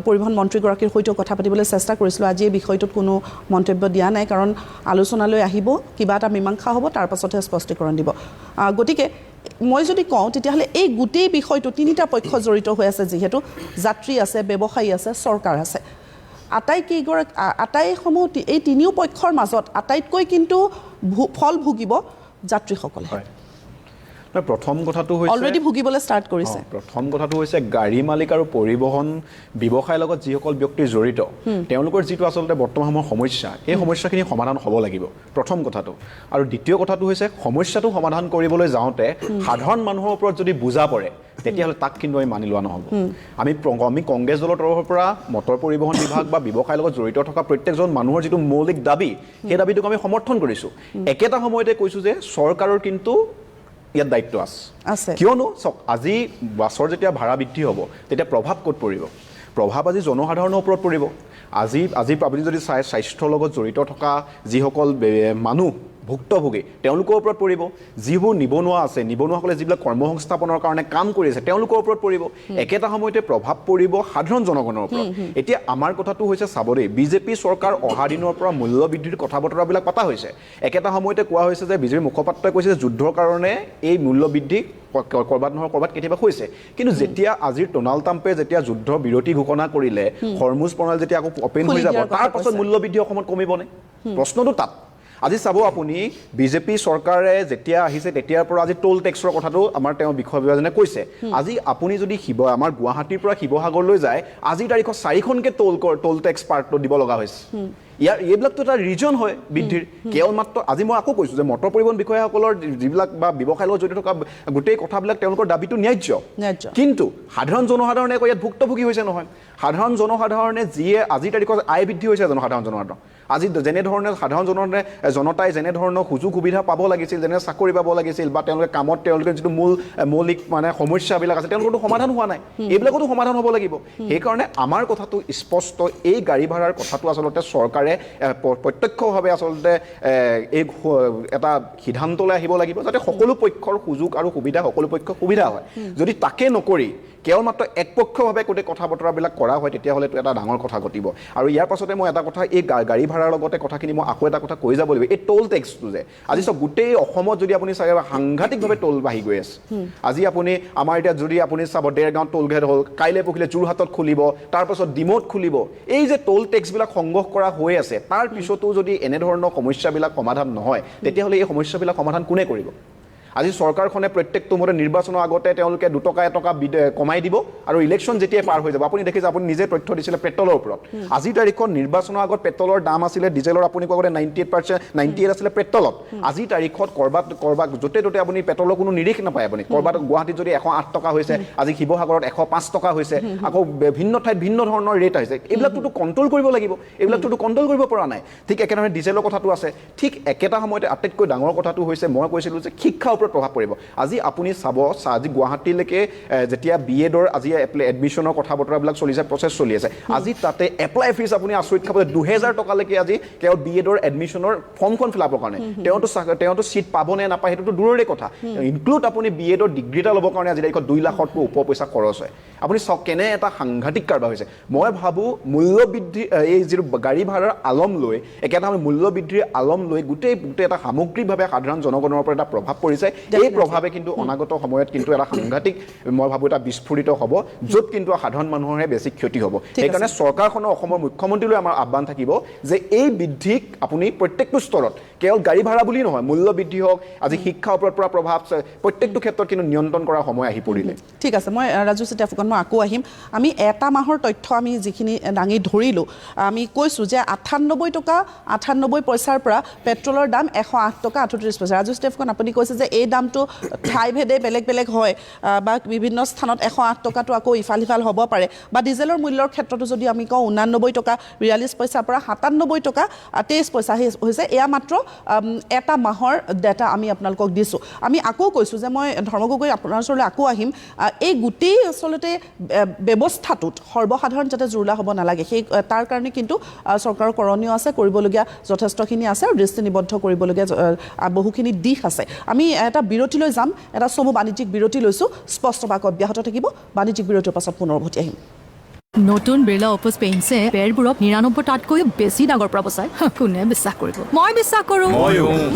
পৰিবহণ মন্ত্ৰীগৰাকীৰ সৈতে কথা পাতিবলৈ চেষ্টা কৰিছিলোঁ আজি এই বিষয়টোত কোনো মন্তব্য দিয়া নাই কাৰণ আলোচনালৈ আহিব কিবা এটা মীমাংসা হ'ব তাৰ পাছতহে স্পষ্টীকৰণ দিব গতিকে মই যদি কওঁ তেতিয়াহ'লে এই গোটেই বিষয়টো তিনিটা পক্ষ জড়িত হৈ আছে যিহেতু যাত্ৰী আছে ব্যৱসায়ী আছে চৰকাৰ আছে আটাইসমূহ এই তিনিও পক্ষৰ মাজত আটাইতকৈ কিন্তু ফল ভুগিব যাত্ৰীসকলে প্ৰথম কথাটো হৈছে অলৰেডি ভুগিবলৈ ষ্টাৰ্ট কৰিছে প্ৰথম কথাটো হৈছে গাড়ী মালিক আৰু পৰিবহণ ব্যৱসায়ৰ লগত যিসকল ব্যক্তি জড়িত তেওঁলোকৰ যিটো আচলতে বৰ্তমান সময়ৰ সমস্যা এই সমস্যাখিনি সমাধান হ'ব লাগিব প্ৰথম কথাটো আৰু দ্বিতীয় কথাটো হৈছে সমস্যাটো সমাধান কৰিবলৈ যাওঁতে সাধাৰণ মানুহৰ ওপৰত যদি বুজা পৰে তেতিয়াহ'লে তাক কিন্তু আমি মানি লোৱা নহ'ব আমি কংগ্ৰেছ দলৰ তৰফৰ পৰা মটৰ পৰিবহণ বিভাগ বা ব্যৱসায়ৰ লগত জড়িত থকা প্ৰত্যেকজন মানুহৰ যিটো মৌলিক দাবী সেই দাবীটোক আমি সমৰ্থন কৰিছোঁ একেটা সময়তে কৈছোঁ যে চৰকাৰৰ কিন্তু ইয়াত দায়িত্ব আছে কিয়নো চাওক আজি বাছৰ যেতিয়া ভাড়া বৃদ্ধি হ'ব তেতিয়া প্ৰভাৱ ক'ত পৰিব প্ৰভাৱ আজি জনসাধাৰণৰ ওপৰত পৰিব আজি আপুনি যদি চাই স্বাস্থ্যৰ লগত জড়িত থকা যিসকল মানুহ ভুক্তভোগী তেওঁলোকৰ ওপৰত পৰিব যিবোৰ নিবনুৱা আছে নিবনুৱাসকলে যিবিলাক কৰ্মসংস্থাপনৰ কাৰণে কাম কৰি আছে তেওঁলোকৰ ওপৰত পৰিব একেটা সময়তে প্ৰভাৱ পৰিব সাধাৰণ জনগণৰ ওপৰত এতিয়া আমাৰ কথাটো হৈছে চাব দেই বিজেপি চৰকাৰ অহা দিনৰ পৰা মূল্য বৃদ্ধিৰ কথা বতৰাবিলাক পতা হৈছে একেটা সময়তে কোৱা হৈছে যে বিজেপিৰ মুখপাত্ৰই কৈছে যে যুদ্ধৰ কাৰণে এই মূল্য বৃদ্ধি কৰবাত নহয় কৰবাত কেতিয়াবা হৈছে কিন্তু যেতিয়া আজিৰ ডোনাল্ড ট্ৰাম্পে যেতিয়া যুদ্ধ বিৰতি ঘোষণা কৰিলে হৰমুজ প্ৰণালী যেতিয়া আকৌ অপেন হৈ যাব তাৰ পাছত মূল্য বৃদ্ধি অসমত কমিবনে প্ৰশ্নটো তাত আজি চাব আপুনি বিজেপি চৰকাৰে যেতিয়া আহিছে তেতিয়াৰ পৰা আজি টোল টেক্সৰ কথাটো আমাৰ তেওঁ বিষয়বিভাজনে কৈছে আজি আপুনি যদি আমাৰ গুৱাহাটীৰ পৰা শিৱসাগৰলৈ যায় আজিৰ তাৰিখত 4খনকে টোল টেক্স পাৰ্টটো দিব লগা হৈছে এইবিলাকতো এটা ৰিজন হয় বৃদ্ধিৰ কেৱল মাত্ৰ আজি মই আকৌ কৈছোঁ যে মটৰ পৰিবহণ বিষয়াসকলৰ যিবিলাক বা ব্যৱসায়ৰ লগত জড়িত থকা গোটেই কথাবিলাক তেওঁলোকৰ দাবীটো ন্যায্য কিন্তু সাধাৰণ জনসাধাৰণে আকৌ ইয়াত ভুক্তভোগী হৈছে নহয় সাধাৰণ জনসাধাৰণে যিয়ে আজিৰ তাৰিখত আয় বৃদ্ধি হৈছে জনসাধাৰণৰ আজি যেনেধৰণে সাধাৰণ জনতাই যেনেধৰণৰ সুযোগ সুবিধা পাব লাগিছিল যেনে চাকৰি পাব লাগিছিল বা তেওঁলোকে কামত তেওঁলোকে যিটো মৌলিক মানে সমস্যাবিলাক আছে তেওঁলোকৰতো সমাধান হোৱা নাই এইবিলাকতো সমাধান হ'ব লাগিব সেইকাৰণে আমাৰ কথাটো স্পষ্ট এই গাড়ী ভাড়াৰ কথাটো আচলতে চৰকাৰে প্ৰত্যক্ষভাৱে আচলতে এই এটা সিদ্ধান্তলৈ আহিব লাগিব যাতে সকলো পক্ষৰ সুযোগ আৰু সুবিধা সকলো পক্ষৰ সুবিধা হয় যদি তাকে নকৰি কেৱল মাত্ৰ একপক্ষভাৱে গোটেই কথা বতৰাবিলাক কৰা হয় তেতিয়াহ'লেতো এটা ডাঙৰ কথা ঘটিব আৰু ইয়াৰ পাছতে মই এটা কথা এই গাড়ী ভাড়াৰ লগতে কথাখিনি মই আকৌ এটা কথা কৈ যাব লাগিব এই টোল টেক্সটো যে আজি চব গোটেই অসমত যদি আপুনি চাই সাংঘাতিকভাৱে টোল বাঢ়ি গৈ আছে আজি আপুনি আমাৰ এতিয়া যদি আপুনি চাব দেৰগাঁৱত টোল গেট হ'ল কাইলৈ পৰহিলে যোৰহাটত খুলিব তাৰপাছত ডিমৌত খুলিব এই যে টোল টেক্সবিলাক সংগ্ৰহ কৰা হৈ আছে তাৰ পিছতো যদি এনেধৰণৰ সমস্যাবিলাক সমাধান নহয় তেতিয়াহ'লে এই সমস্যাবিলাক সমাধান কোনে কৰিব আজি চৰকাৰখনে প্ৰত্যেকটো মতে নিৰ্বাচনৰ আগতে তেওঁলোকে 2 টকা 1 টকা কমাই দিব আৰু ইলেকশ্যন যেতিয়াই পাৰ হৈ যাব আপুনি দেখিছে আপুনি নিজে তথ্য দিছিলে পেট্ৰলৰ ওপৰত আজিৰ তাৰিখত নিৰ্বাচনৰ আগত পেট্ৰলৰ দাম আছিলে ডিজেলৰ আপুনি কোৱা 98% আছিলে পেট্ৰলত আজিৰ তাৰিখত কৰবাত য'তে ত'তে আপুনি পেট্ৰলৰ কোনো নিৰিখ নাপায় আপুনি কৰবাত গুৱাহাটীত যদি 108 টকা হৈছে আজি শিৱসাগৰত 105 টকা হৈছে আকৌ ভিন্ন ঠাইত ভিন্ন ধৰণৰ ৰেট আহিছে এইবিলাকতো কণ্ট্ৰল কৰিব লাগিব এইবিলাকতো কণ্ট্ৰল কৰিব পৰা নাই ঠিক একেধৰণে ডিজেলৰ কথাটো আছে ঠিক একেটা সময়তে আটাইতকৈ ডাঙৰ কথাটো হৈছে মই কৈছিলোঁ যে শিক্ষা প্ৰভাৱ পৰিব আজি আপুনি চাব আজি গুৱাহাটীলৈকে যেতিয়া বিএডৰ আজি এডমিশ্যনৰ কথা বতৰাবিলাক চলিছে প্ৰচেছ চলি আছে আজি তাতে এপ্লাই ফিজ আপুনি আচৰিত খাব 2000 টকালৈকে আজি কেৱল বিএডৰ এডমিশ্যনৰ ফৰ্মখন ফিল আপৰ কাৰণে তেওঁতো চিট পাব নে নাপায় সেইটোতো দূৰৰে কথা ইনক্লুড আপুনি বিএডৰ ডিগ্ৰী এটা ল'বৰ কাৰণে আজি তাৰিখত 2 লাখতকৈ ওপৰ পইচা খৰচ হয় আপুনি চাওক কেনে এটা সাংঘাতিক কাৰবাৰ হৈছে মই ভাবোঁ মূল্য বৃদ্ধি এই যিটো গাড়ী ভাড়াৰ আলম লৈ একেটা মূল্য বৃদ্ধিৰ আলম লৈ গোটেই এটা সামগ্ৰিকভাৱে সাধাৰণ জনগণৰ ওপৰত এটা প্ৰভাৱ পৰিছে এই প্ৰভাৱে কিন্তু অনাগত সময়ত কিন্তু এটা সাংঘাতিক মই ভাবোঁ এটা বিস্ফোৰিত হ'ব য'ত কিন্তু সাধাৰণ মানুহৰহে বেছি ক্ষতি হ'ব সেইকাৰণে চৰকাৰখনৰ অসমৰ মুখ্যমন্ত্ৰীলৈ আমাৰ আহ্বান থাকিব যে এই বৃদ্ধিক আপুনি প্ৰত্যেকটো স্তৰত কেৱল গাড়ী ভাড়া বুলি নহয় মূল্য বৃদ্ধি হওক আজি শিক্ষাৰ ওপৰত পৰা প্ৰভাৱ প্ৰত্যেকটো ক্ষেত্ৰত কিন্তু নিয়ন্ত্ৰণ কৰাৰ সময় আহি পৰিলে ঠিক আছে মই ৰাজু চেতিয়া ফুকন মই আকৌ আহিম আমি এটা মাহৰ তথ্য আমি যিখিনি দাঙি ধৰিলোঁ আমি কৈছোঁ যে 98 টকা 98 পইচাৰ পৰা পেট্ৰলৰ দাম 108 টকা 38 পইচা ৰাজু চেতিয়া ফুকন আপুনি কৈছে যে এই দামটো ঠাই ভেদে বেলেগ বেলেগ হয় বা বিভিন্ন স্থানত 108 টকাটো আকৌ ইফাল হ'ব পাৰে বা ডিজেলৰ মূল্যৰ ক্ষেত্ৰতো যদি আমি কওঁ 89 টকা 42 পইচাৰ পৰা 97 টকা 23 পইচা হৈছে এয়া মাত্ৰ এটা মাহৰ ডাটা আমি আপোনালোকক দিছোঁ আমি আকৌ কৈছোঁ যে মই ধৰ্মগগৈ আপোনাৰ ওচৰলৈ আকৌ আহিম এই গোটেই আচলতে ব্যৱস্থাটোত সৰ্বসাধাৰণ যাতে জুৰুলা হ'ব নালাগে সেই তাৰ কাৰণে কিন্তু চৰকাৰৰ কৰণীয় আছে কৰিবলগীয়া যথেষ্টখিনি আছে আৰু দৃষ্টি নিবদ্ধ কৰিবলগীয়া বহুখিনি দিশ আছে আমি এটা বিৰতিলৈ যাম এটা চমু বাণিজ্যিক বিৰতি লৈছোঁ স্পষ্ট বাক অব্যাহত থাকিব বাণিজ্যিক বিৰতিৰ পাছত পুনৰ উভতি আহিম নতুন বিৰলা অপোজ পেইণ্টছে বেৰবোৰক ৯৯টাতকৈ বেছি ডাঙৰ পৰা বচায় কোনে বিশ্বাস কৰিব মই বিশ্বাস কৰোঁ